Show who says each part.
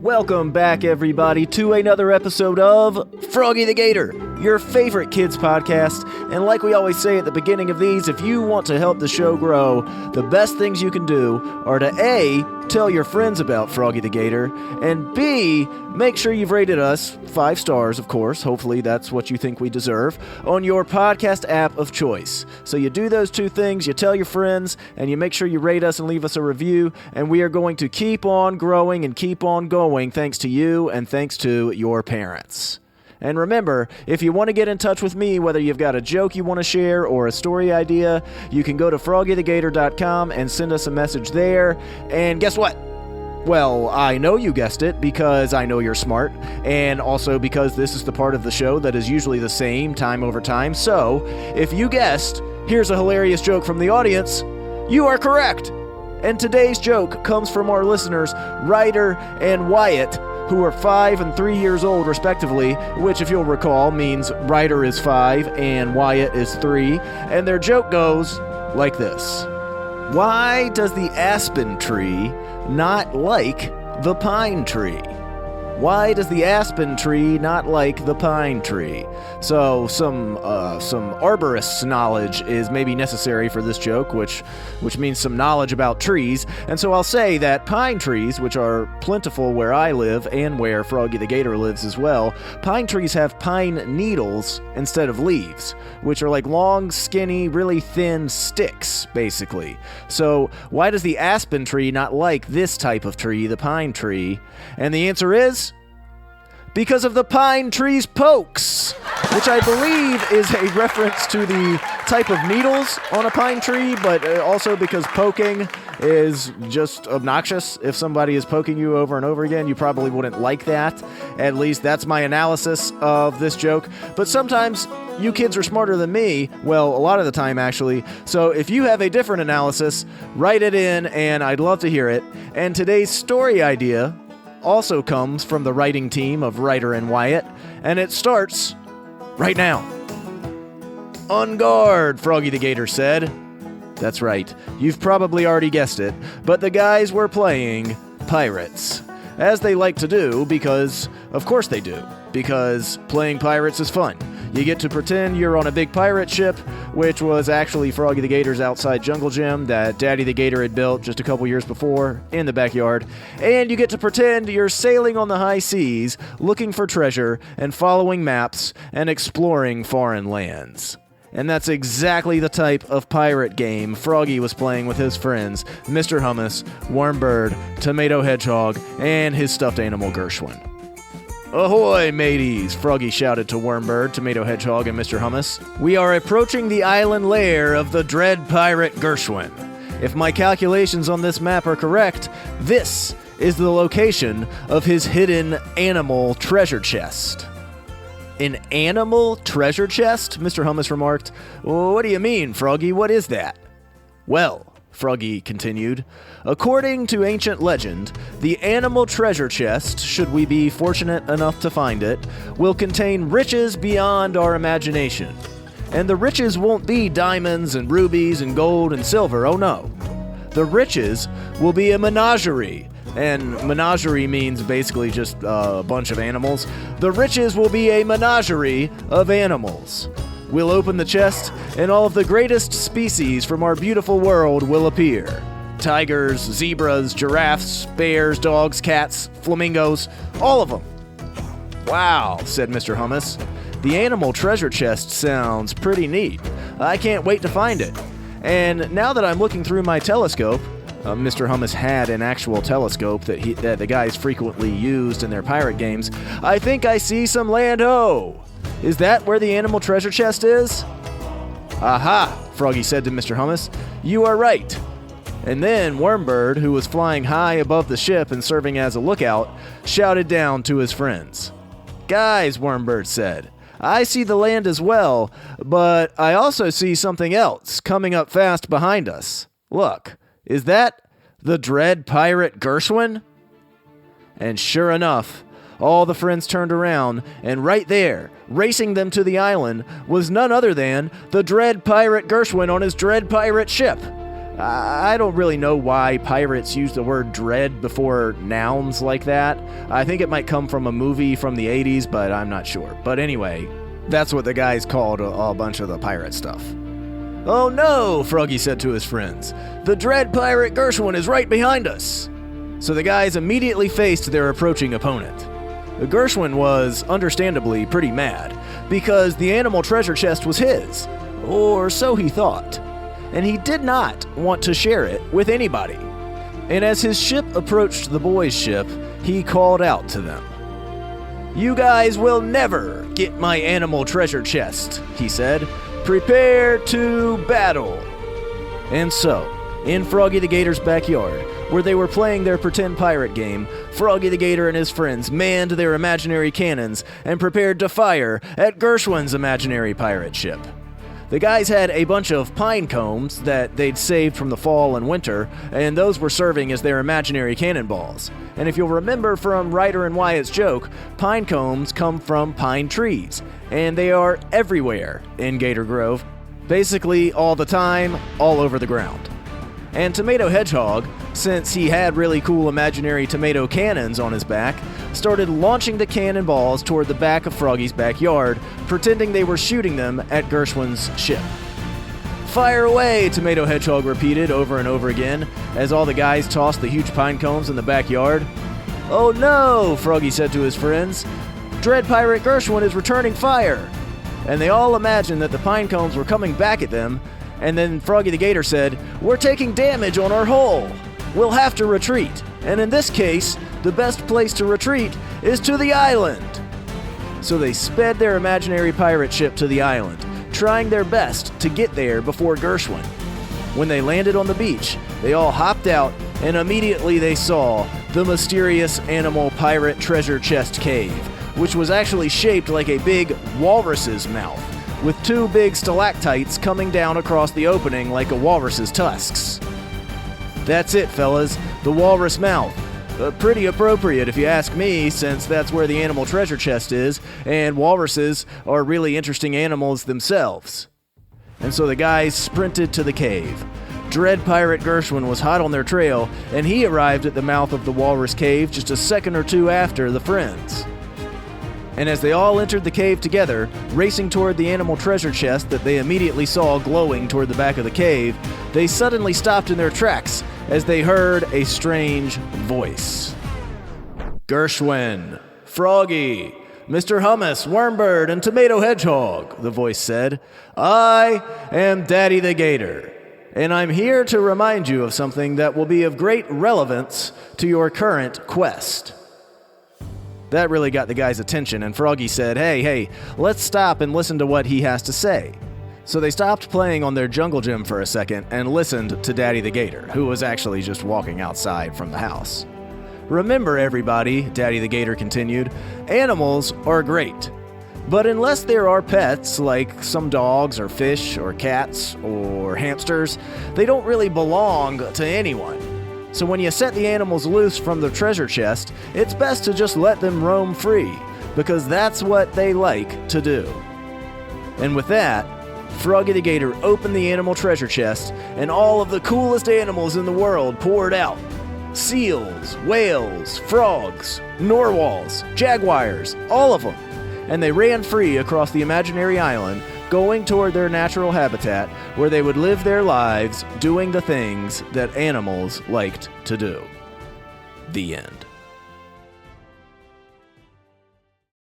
Speaker 1: Welcome back, everybody, to another episode of Froggy the Gator, your favorite kids podcast. And like we always say at the beginning of these, if you want to help the show grow, the best things you can do are to A, tell your friends about Froggy the Gator, and B, make sure you've rated us 5 stars, of course, hopefully that's what you think we deserve, on your podcast app of choice. So you do those 2 things, you tell your friends, and you make sure you rate us and leave us a review, and we are going to keep on growing and keep on going thanks to you and thanks to your parents. And remember, if you want to get in touch with me, whether you've got a joke you want to share or a story idea, you can go to froggythegator.com and send us a message there. And guess what? Well, I know you guessed it because I know you're smart, and also because this is the part of the show that is usually the same time over time. So, if you guessed, here's a hilarious joke from the audience, you are correct! And today's joke comes from our listeners, Ryder and Wyatt, who are 5 and 3 years old, respectively, which, if you'll recall, means Ryder is 5 and Wyatt is 3, and their joke goes like this. Why does the aspen tree not like the pine tree? Why does the aspen tree not like the pine tree? So some arborist's knowledge is maybe necessary for this joke, which means some knowledge about trees. And so I'll say that pine trees, which are plentiful where I live and where Froggy the Gator lives as well, pine trees have pine needles instead of leaves, which are like long, skinny, really thin sticks, basically. So why does the aspen tree not like this type of tree, the pine tree? And the answer is because of the pine tree's pokes, which I believe is a reference to the type of needles on a pine tree, but also because poking is just obnoxious. If somebody is poking you over and over again, you probably wouldn't like that. At least that's my analysis of this joke. But sometimes you kids are smarter than me. Well, a lot of the time, actually. So if you have a different analysis, write it in, and I'd love to hear it. And today's story idea also comes from the writing team of Ryder and Wyatt, and it starts right now. On guard, Froggy the Gator said. That's right, you've probably already guessed it, but the guys were playing pirates. As they like to do, because, of course they do, because playing pirates is fun. You get to pretend you're on a big pirate ship, which was actually Froggy the Gator's outside jungle gym that Daddy the Gator had built just a couple years before in the backyard. And you get to pretend you're sailing on the high seas, looking for treasure and following maps and exploring foreign lands. And that's exactly the type of pirate game Froggy was playing with his friends, Mr. Hummus, Wormbird, Tomato Hedgehog, and his stuffed animal Gershwin. Ahoy, mateys! Froggy shouted to Wormbird, Tomato Hedgehog, and Mr. Hummus. We are approaching the island lair of the Dread Pirate Gershwin. If my calculations on this map are correct, this is the location of his hidden animal treasure chest. An animal treasure chest? Mr. Hummus remarked. What do you mean, Froggy? What is that? Well, Froggy continued, according to ancient legend, the animal treasure chest, should we be fortunate enough to find it, will contain riches beyond our imagination. And the riches won't be diamonds and rubies and gold and silver, oh no. The riches will be a menagerie. And menagerie means basically just a bunch of animals. The riches will be a menagerie of animals. We'll open the chest, and all of the greatest species from our beautiful world will appear. Tigers, zebras, giraffes, bears, dogs, cats, flamingos, all of them. Wow, said Mr. Hummus. The animal treasure chest sounds pretty neat. I can't wait to find it. And now that I'm looking through my telescope, Mr. Hummus had an actual telescope that the guys frequently used in their pirate games, I think I see some land ho! Is that where the animal treasure chest is? Aha, Froggy said to Mr. Hummus. You are right. And then Wormbird, who was flying high above the ship and serving as a lookout, shouted down to his friends. Guys, Wormbird said, I see the land as well, but I also see something else coming up fast behind us. Look, is that the Dread Pirate Gershwin? And sure enough, all the friends turned around, and right there, racing them to the island, was none other than the Dread Pirate Gershwin on his Dread Pirate ship. I don't really know why pirates use the word dread before nouns like that. I think it might come from a movie from the 80s, but I'm not sure. But anyway, that's what the guys called a bunch of the pirate stuff. "Oh no," Froggy said to his friends. "The Dread Pirate Gershwin is right behind us." So the guys immediately faced their approaching opponent. Gershwin was, understandably, pretty mad, because the animal treasure chest was his, or so he thought, and he did not want to share it with anybody. And as his ship approached the boys' ship, he called out to them. "You guys will never get my animal treasure chest," he said. "Prepare to battle." And so, in Froggy the Gator's backyard, where they were playing their pretend pirate game, Froggy the Gator and his friends manned their imaginary cannons and prepared to fire at Gershwin's imaginary pirate ship. The guys had a bunch of pine cones that they'd saved from the fall and winter, and those were serving as their imaginary cannonballs. And if you'll remember from Ryder and Wyatt's joke, pine cones come from pine trees, and they are everywhere in Gator Grove, basically all the time, all over the ground. And Tomato Hedgehog, since he had really cool imaginary tomato cannons on his back, started launching the cannonballs toward the back of Froggy's backyard, pretending they were shooting them at Gershwin's ship. "Fire away," Tomato Hedgehog repeated over and over again, as all the guys tossed the huge pine cones in the backyard. "Oh no," Froggy said to his friends. "Dread Pirate Gershwin is returning fire." And they all imagined that the pine cones were coming back at them, and then Froggy the Gator said, "We're taking damage on our hull. We'll have to retreat, and in this case, the best place to retreat is to the island." So they sped their imaginary pirate ship to the island, trying their best to get there before Gershwin. When they landed on the beach, they all hopped out, and immediately they saw the mysterious animal pirate treasure chest cave, which was actually shaped like a big walrus's mouth, with two big stalactites coming down across the opening like a walrus's tusks. That's it, fellas, the walrus mouth. Pretty appropriate if you ask me, since that's where the animal treasure chest is, and walruses are really interesting animals themselves. And so the guys sprinted to the cave. Dread Pirate Gershwin was hot on their trail, and he arrived at the mouth of the walrus cave just a second or two after the friends. And as they all entered the cave together, racing toward the animal treasure chest that they immediately saw glowing toward the back of the cave, they suddenly stopped in their tracks as they heard a strange voice. "Gershwin, Froggy, Mr. Hummus, Wormbird, and Tomato Hedgehog," the voice said. "I am Daddy the Gator, and I'm here to remind you of something that will be of great relevance to your current quest." That really got the guy's attention, and Froggy said, hey, let's stop and listen to what he has to say. So they stopped playing on their jungle gym for a second and listened to Daddy the Gator, who was actually just walking outside from the house. "Remember, everybody," Daddy the Gator continued, "animals are great. But unless there are pets, like some dogs or fish or cats or hamsters, they don't really belong to anyone. So when you set the animals loose from the treasure chest, it's best to just let them roam free, because that's what they like to do." And with that, Froggy the Gator opened the animal treasure chest, and all of the coolest animals in the world poured out. Seals, whales, frogs, narwhals, jaguars, all of them. And they ran free across the imaginary island, going toward their natural habitat, where they would live their lives doing the things that animals liked to do. The end.